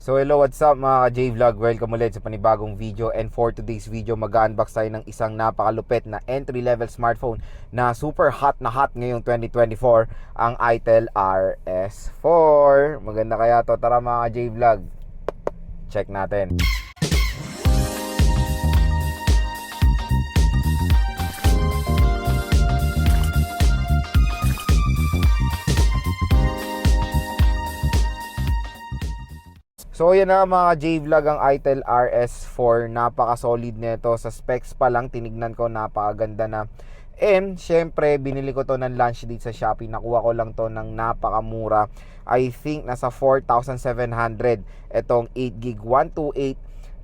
So hello, what's up mga ka-J-Vlog? Welcome ulit sa panibagong video, and for today's video mag-unbox tayo ng isang napakalupit na entry-level smartphone na super hot na hot ngayong 2024, ang Itel RS4. Maganda kaya to? Tara mga ka-J-Vlog, check natin. So yan na mga J-Vlog, ang Itel RS4. Napaka-solid nito. Sa specs pa lang, tinignan ko, napakaganda na. And syempre, binili ko to ng launch date sa Shopee. Nakuha ko lang to ng napakamura. I think nasa 4,700. Itong 8GB 128.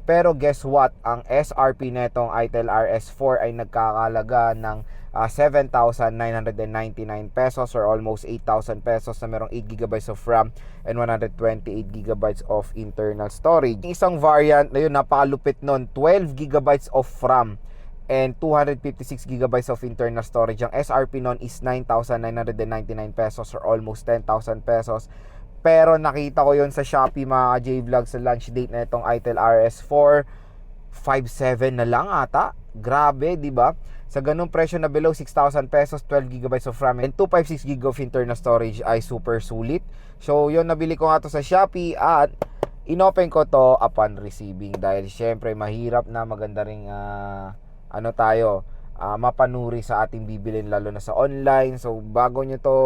Pero guess what? Ang SRP netong Itel RS4 ay nagkakalaga ng 7,999 pesos or almost 8,000 pesos, na merong 8GB of RAM and 128GB of internal storage. Isang variant na yun, napakalupit nun, 12GB of RAM and 256GB of internal storage. Ang SRP nun is 9,999 pesos or almost 10,000 pesos. Pero nakita ko yon sa Shopee mga J-Vlog sa launch date na itong Itel RS4, 5,700 na lang ata. Grabe, di ba? Sa ganung presyo na below 6,000 pesos, 12GB of RAM and 256GB of internal storage ay super sulit. So yun, nabili ko nga to sa Shopee at inopen ko to upon receiving, dahil syempre mahirap na maganda ring mapanuri sa ating bibilin, lalo na sa online. So bago nyo to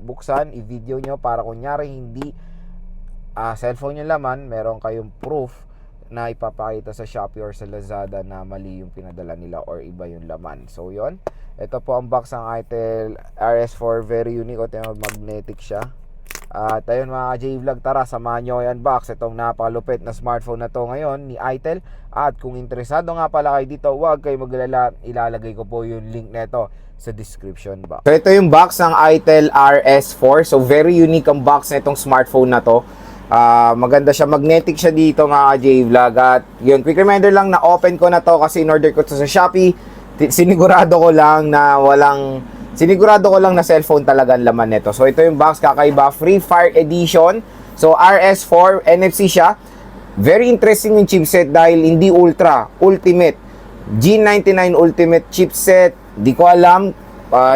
buksan, i-video nyo para kunyari hindi cellphone yung laman, meron kayong proof na ipapakita sa Shopee or sa Lazada na mali yung pinadala nila or iba yung laman. So yon, ito po ang box ng Itel RS4. Very unique, o magnetic siya. At ayun mga J-Vlog, tara samahan nyo i-unbox itong napakalupit na smartphone na to ngayon ni Itel. At kung interesado nga pala kayo dito, huwag kayo maglala, ilalagay ko po yung link neto sa description box. So ito yung box ng Itel RS4. So very unique ang box na itong smartphone na to. Maganda siya, magnetic siya dito mga J-Vlog. At yun, quick reminder lang na open ko na to kasi in-order ko to sa Shopee. Sinigurado ko lang na cellphone talaga ang laman nito. So ito yung box, kakaiba, Free Fire Edition. So RS4, NFC siya. Very interesting yung chipset dahil hindi Ultra, Ultimate. G99 Ultimate chipset. Di ko alam,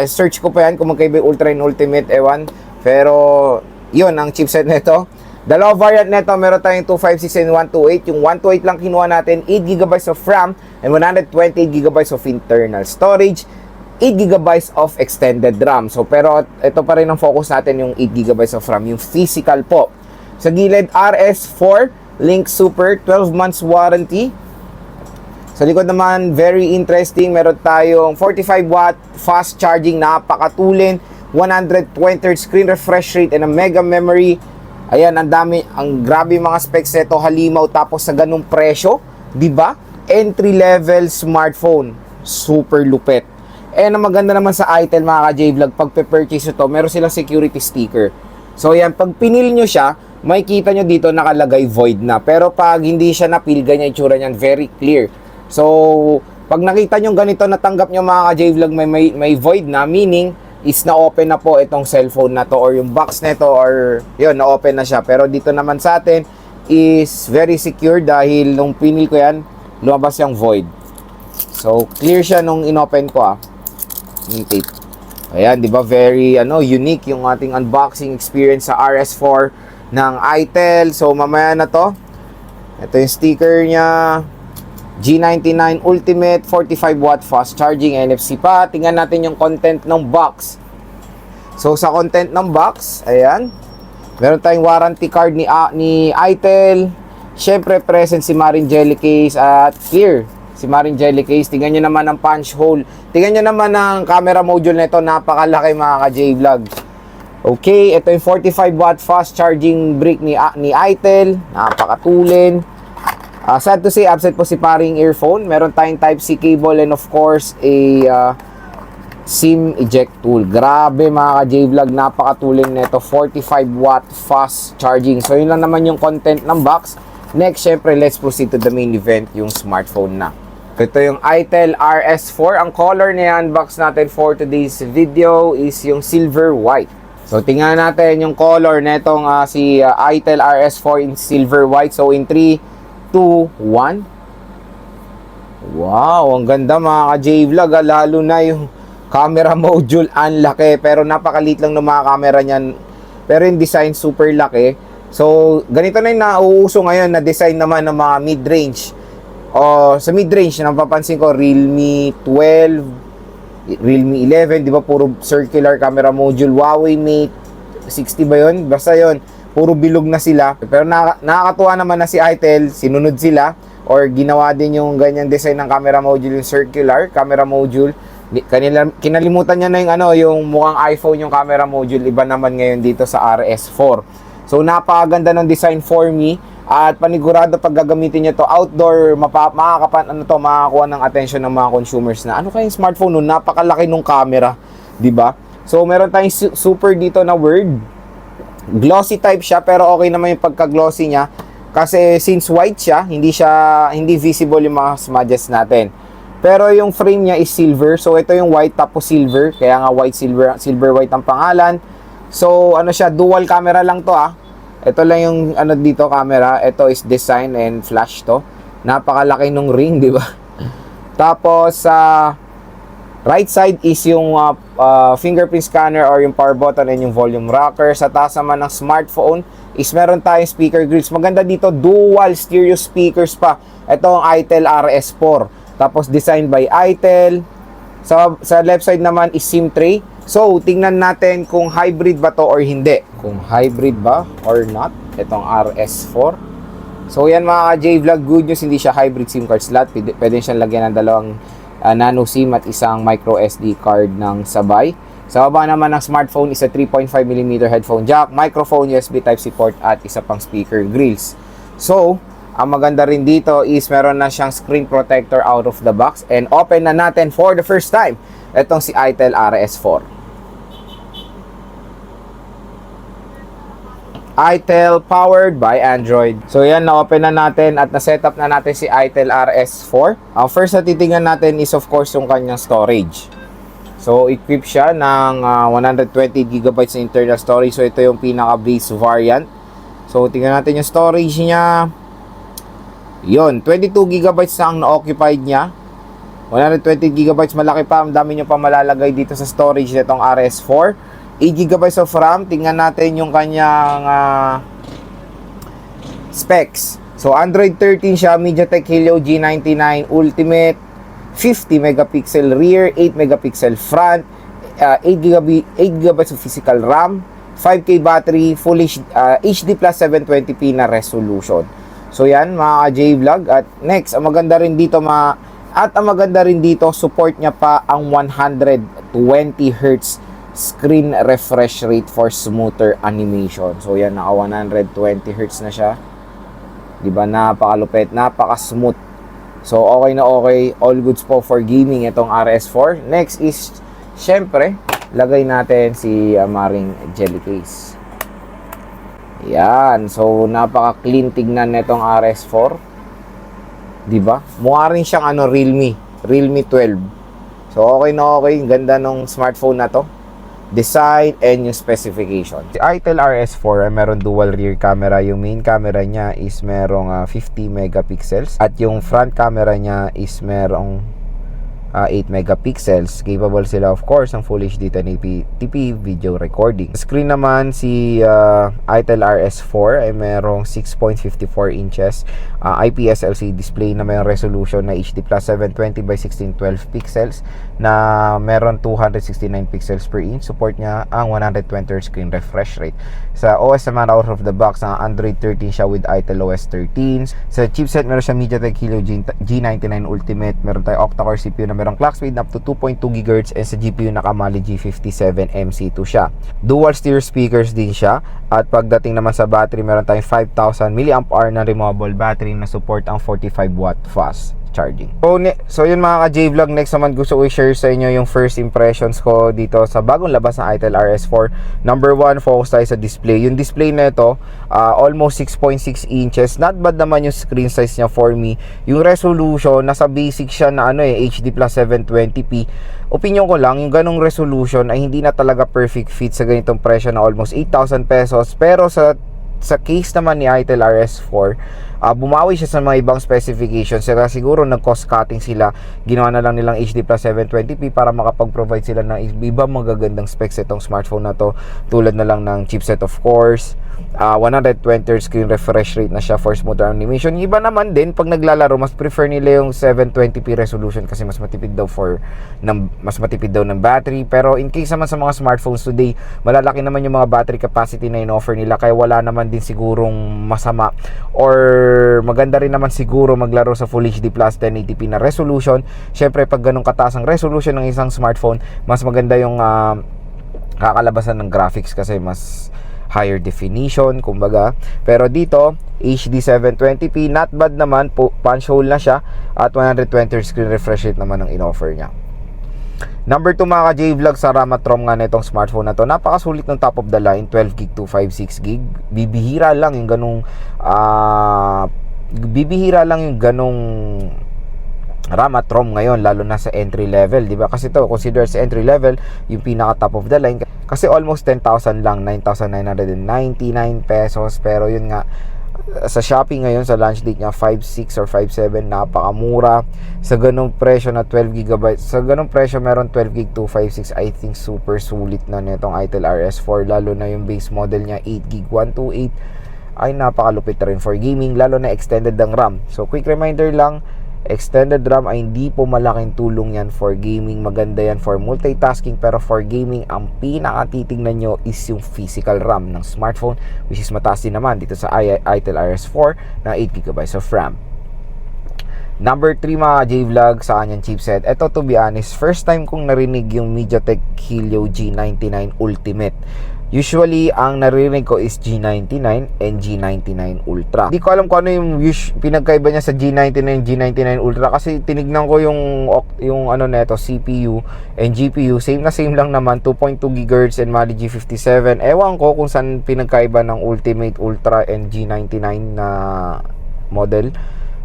search ko pa yan kung magkaiba yung Ultra and Ultimate, ewan. Pero yun ang chipset nito. Dalawang variant nito, meron tayong 256 and 128. Yung 128 lang kinuha natin, 8GB of RAM and 128GB of internal storage, 8GB of extended RAM. So pero ito pa rin ang focus natin, yung 8GB of RAM, yung physical po. Sa gilid, RS4 Link Super, 12 months warranty. Sa likod naman, very interesting, meron tayong 45W fast charging, napakatulin, 120Hz screen refresh rate and a mega memory. Ayan, ang grabe mga specs nito, halimaw, tapos sa ganung presyo, 'di ba? Entry level smartphone, super lupit. And ang maganda naman sa Itel mga ka-J-Vlog, pag pe-purchase ito, meron silang security sticker. So ayan, pag pinil nyo siya, makikita nyo dito nakalagay void na. Pero pag hindi siya napil, ganyan yung tsura niyan, very clear. So pag nakita nyo ganito, natanggap nyo mga ka-J-Vlog, may void na, meaning is na-open na po itong cellphone na to or yung box nito, or yun, na-open na siya. Pero dito naman sa atin is very secure dahil nung pinil ko yan, lumabas yung void. So clear siya nung inopen ko yung tape. Ayan, di ba, very unique yung ating unboxing experience sa RS4 ng Itel. So mamaya na to. Ito yung sticker niya, G99 Ultimate, 45W fast charging, NFC pa. Tingnan natin yung content ng box. So sa content ng box, ayan, meron tayong warranty card ni Itel. Syempre present si Marine Jelly Case at clear si Marine Jelly Case. Tingnan nyo naman ang punch hole. Tingnan nyo naman ang camera module nito, napakalaki mga ka-J-Vlog. Okay, ito yung 45W fast charging brick ni Itel, napakatulin. Sad to say, absent po si paring earphone. Meron tayong Type-C cable and of course a SIM eject tool. Grabe mga ka-J-Vlog, napakatulin nito, 45W fast charging. So yun lang naman yung content ng box. Next, syempre, let's proceed to the main event, yung smartphone na. Ito yung Itel RS4. Ang color na i-unbox natin for today's video is yung silver white. So tingnan natin yung color netong si Itel RS4 in silver white. So in 3, 2, 1. Wow, ang ganda mga ka-J-Vlog, lalo na yung camera module, ang laki. Pero napakaliit lang ng mga camera niyan. Pero yung design super laki. So ganito na yung nauuso ngayon na design naman ng mga mid-range. Sa mid-range, napapansin ko Realme 12, Realme 11, di ba puro circular camera module. Huawei Mate 60 ba yun? Basta yun, puro bilog na sila. Pero nakakatuwa naman na si Itel, sinunod sila or ginawa din yung ganyang design ng camera module, yung circular camera module. Kinalimutan niya na yung yung mukhang iPhone yung camera module. Iba naman ngayon dito sa RS4. So napakaganda ng design for me. At panigurado pag gagamitin niyo to outdoor, makakakuha ng attention ng mga consumers na ano kayang smartphone nun, napakalaki nung camera, 'di ba? So meron tayong super dito na word. Glossy type siya pero okay naman yung pagka-glossy niya kasi since white siya, hindi visible yung mga smudges natin. Pero yung frame niya is silver. So ito yung white tapos silver, kaya nga white silver white ang pangalan. So ano siya, dual camera lang to Ito lang yung dito camera. Ito is design and flash to. Napakalaki nung ring, di ba? Tapos sa right side is yung fingerprint scanner or yung power button and yung volume rocker. Sa taas naman ng smartphone is meron tayong speaker grills. Maganda dito, dual stereo speakers pa. Ito ang Itel RS4. Tapos designed by Itel. Sa left side naman is SIM tray. So, tingnan natin kung hybrid ba to or hindi. Kung hybrid ba or not, itong RS4. So, yan mga J-Vlog, good news, hindi siya hybrid SIM card slot. Pwede siyang lagyan ng dalawang nano SIM at isang micro SD card ng sabay. Sa baba naman ng smartphone is a 3.5mm headphone jack, microphone, USB Type-C port at isa pang speaker grills. So, ang maganda rin dito is meron na siyang screen protector out of the box and open na natin for the first time itong si Itel RS4. Itel powered by Android. So yan, na-open na natin at na-setup na natin si Itel RS4. Ang first na titingnan natin is of course yung kanyang storage. So equip siya ng 120GB na internal storage. So ito yung pinaka-base variant. So tingnan natin yung storage niya. Yun, 22GB na ang na-occupied niya. 120GB, malaki pa. Ang dami nyo pa malalagay dito sa storage nitong RS4. 8GB of RAM. Tingnan natin yung kanyang specs. So, Android 13 siya. MediaTek Helio G99 Ultimate. 50 megapixel rear, 8 megapixel front, 8GB of physical RAM, 5K battery, full HD plus 720p na resolution. So yan mga J-Vlog. At next, ang maganda rin dito support niya pa ang 120Hz screen refresh rate for smoother animation. So yan, naka 120Hz na siya. 'Di ba? Napakalupit, napaka-smooth. So okay na okay, all goods po for gaming itong RS4. Next is syempre, lagay natin si Maring Jelly Case. Yan. So, napaka-clean tignan nitong RS4. Diba? Mukha rin siyang Realme 12. So, okay na okay. Ganda nung smartphone na to. Design and yung specification. Si Itel RS4 ay meron dual rear camera. Yung main camera niya is merong 50 megapixels. At yung front camera niya is merong 8 megapixels. Capable sila of course ng Full HD 1080p video recording. Screen naman si Itel RS4 ay merong 6.54 inches IPS LCD display na may resolution na HD plus 720 by 1612 pixels na meron 269 pixels per inch. Support niya ang 120Hz screen refresh rate. Sa OS naman out of the box, Android 13 siya with Itel OS 13. Sa chipset meron siya MediaTek Helio G99 Ultimate. Meron tayo octa-core CPU na merong clock speed up to 2.2 GHz and sa GPU nakamali G57 MC2 siya. Dual stereo speakers din siya. At pagdating naman sa battery, meron tayong 5000 mAh na removable battery na support ang 45 watt fast charging. So yun mga ka-J-Vlog, next naman gusto ko i-share sa inyo yung first impressions ko dito sa bagong labas na ITEL RS4. Number 1, focus tayo sa display. Yung display na ito, almost 6.6 inches. Not bad naman yung screen size niya for me. Yung resolution, nasa basic siya na HD plus 720p. Opinion ko lang, yung ganong resolution ay hindi na talaga perfect fit sa ganitong presyo na almost 8,000 pesos. Pero sa case naman ni ITEL RS4, bumawi siya sa mga ibang specifications. Kaya siguro nag-cost cutting sila. Ginawa na lang nilang HD plus 720p para makapag-provide sila ng ibang magagandang specs itong smartphone na to. Tulad na lang ng chipset of course. 120Hz screen refresh rate na siya for smoother animation. Iba naman din, pag naglalaro, mas prefer nila yung 720p resolution kasi mas matipid daw ng battery. Pero in case naman sa mga smartphones today, malalaki naman yung mga battery capacity na in-offer nila, kaya wala naman din sigurong masama, or maganda rin naman siguro maglaro sa Full HD plus 1080p na resolution. Syempre pag ganun kataas ang resolution ng isang smartphone, mas maganda yung kakalabasan ng graphics kasi mas higher definition, kumbaga. Pero dito, HD 720p, not bad naman, punch hole na siya, at 120Hz screen refresh rate naman ang in-offer niya. Number 2 mga ka-J-Vlog, sa RAM at ROM nga nitong smartphone na to, napakasulit ng top of the line, 12GB to 256GB. Bibihira lang yung ganong RAM at ROM ngayon, lalo na sa entry level, di ba? Kasi to consider sa entry level yung pinaka top of the line, kasi almost 10,000 lang, 9,999 pesos. Pero yun nga, sa Shopee ngayon sa launch date niya 5.6 or 5.7, napakamura sa ganung presyo na 12GB. Sa ganung presyo meron 12GB to 256, I think super sulit na nitong ITEL RS4, lalo na yung base model niya 8GB 128 ay napakalupit rin for gaming, lalo na extended ang RAM. So quick reminder lang, extended RAM ay hindi po malaking tulong yan for gaming. Maganda yan for multitasking, pero for gaming, ang pinakatitignan nyo is yung physical RAM ng smartphone, which is mataas din naman dito sa ITEL RS4 na 8GB of RAM. Number 3 mga J-Vlog, sa kanyang chipset. Ito, to be honest, first time kong narinig yung MediaTek Helio G99 Ultimate. Usually, ang naririnig ko is G99 and G99 Ultra. Hindi ko alam kung ano yung pinagkaiba niya sa G99 and G99 Ultra, kasi tinignan ko yung neto, CPU and GPU, same na same lang naman, 2.2 GHz and Mali G57. Ewan ko kung saan pinagkaiba ng Ultimate, Ultra and G99 na model.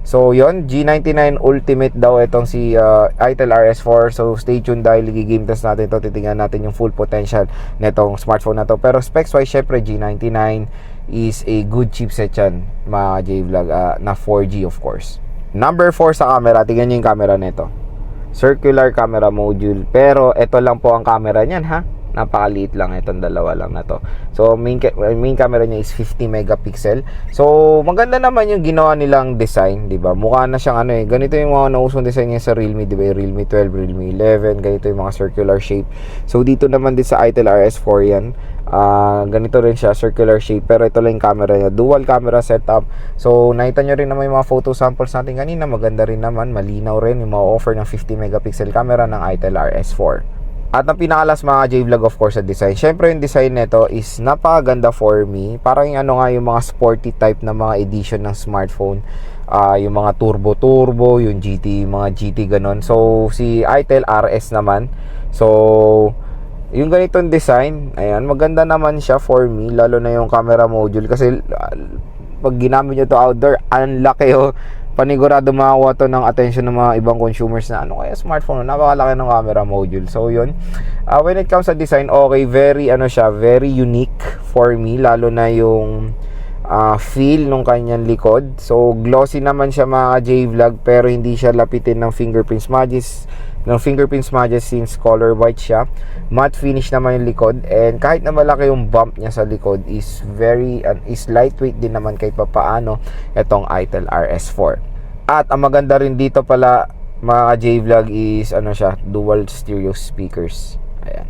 So yon, G99 Ultimate daw itong si ITEL RS4. So stay tuned dahil i-game test natin ito. Titingnan natin yung full potential nitong smartphone na to. Pero specs wise, syempre G99 is a good chipset yan mga J-Vlog, na 4G of course. Number 4 sa camera, tingnan nyo yung camera nito. Circular camera module, pero ito lang po ang camera niyan ha. Napakaliit lang itong dalawa lang na to. So main camera niya is 50 megapixel. So maganda naman yung ginawa nilang design, 'di ba? Mukha na siyang ganito yung mga nausong design niya sa Realme, 'di ba? Realme 12, Realme 11, ganito yung mga circular shape. So dito naman din sa ITEL RS4 yan. Ganito rin siya, circular shape, pero ito lang yung camera niya, dual camera setup. So nakita nyo rin naman yung mga photo samples natin kanina, maganda rin naman, malinaw rin yung mga offer ng 50 megapixel camera ng ITEL RS4. At ang pinakalas mga J-Vlog, of course, sa design. Syempre yung design nito is napakaganda for me. Parang yung yung mga sporty type na mga edition ng smartphone. Yung mga turbo, yung GT, mga GT ganon. So si ITEL RS naman. So yung ganitong design, ayan, maganda naman siya for me, lalo na yung camera module, kasi pag ginamit nyo to outdoor, ang laki panigurado makakuha to ng attention ng mga ibang consumers na kaya smartphone, napakalaki ng camera module. So yun, when it comes sa design, okay, very very unique for me, lalo na yung feel nung kanyang likod. So glossy naman siya mga J-Vlog, pero hindi siya lapitin ng fingerprint smudges since color white siya. Matte finish naman yung likod, and kahit na malaki yung bump niya sa likod, is lightweight din naman kahit papaano itong ITEL RS4. At ang maganda rin dito pala mga J-Vlog is siya, dual stereo speakers. Ayan.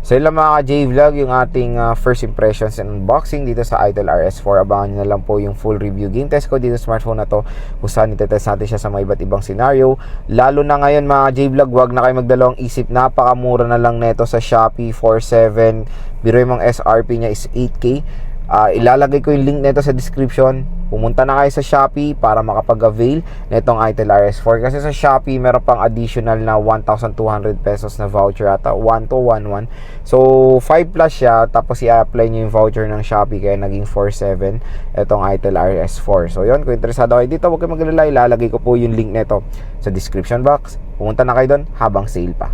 So yun lang mga J-Vlog, yung ating first impressions and unboxing dito sa ITEL RS4. Abangan nyo na lang po yung full review game test ko dito sa smartphone na to, kung saan itetest natin siya sa mga iba't ibang scenario. Lalo na ngayon mga J-Vlog, wag na kayo magdalawang isip, napakamura na lang neto sa Shopee, 4.7. Biruin mong SRP niya is 8K. Ilalagay ko yung link nito sa description. Pumunta na kayo sa Shopee para makapag-avail nitong ITEL RS4. Kasi sa Shopee, meron pang additional na 1,200 pesos na voucher ata. 1,211. So, 5 plus siya. Tapos i-apply nyo yung voucher ng Shopee. Kaya naging 4,700 itong ITEL RS4. So, yun. Kung interesado kayo dito, huwag kayo mag-alala. Ilalagay ko po yung link nito sa description box. Pumunta na kayo doon habang sale pa.